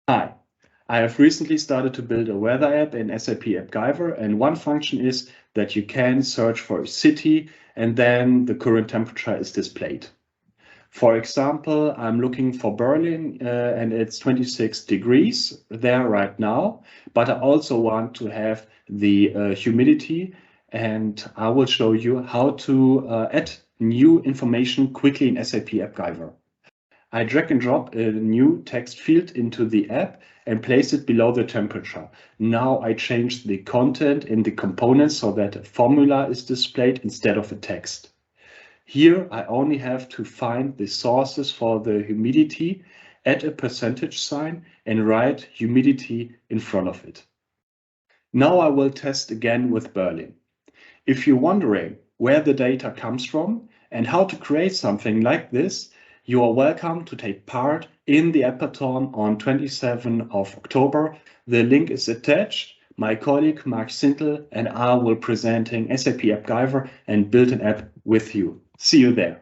Hi, I have recently started to build a weather app in SAP AppGyver, and one function is that you can search for a city and then the current temperature is displayed. For example, I'm looking for Berlin and it's 26 degrees there right now, but I also want to have the humidity, and I will show you how to add new information quickly in SAP AppGyver. I drag and drop a new text field into the app and place it below the temperature. Now I change the content in the components so that a formula is displayed instead of a text. Here I only have to find the sources for the humidity, add a percentage sign and write humidity in front of it. Now I will test again with Berlin. If you're wondering where the data comes from and how to create something like this, you are welcome to take part in the Appathon on 27th of October. The link is attached. My colleague Mark Sintel and I will presenting SAP AppGyver and build an app with you. See you there.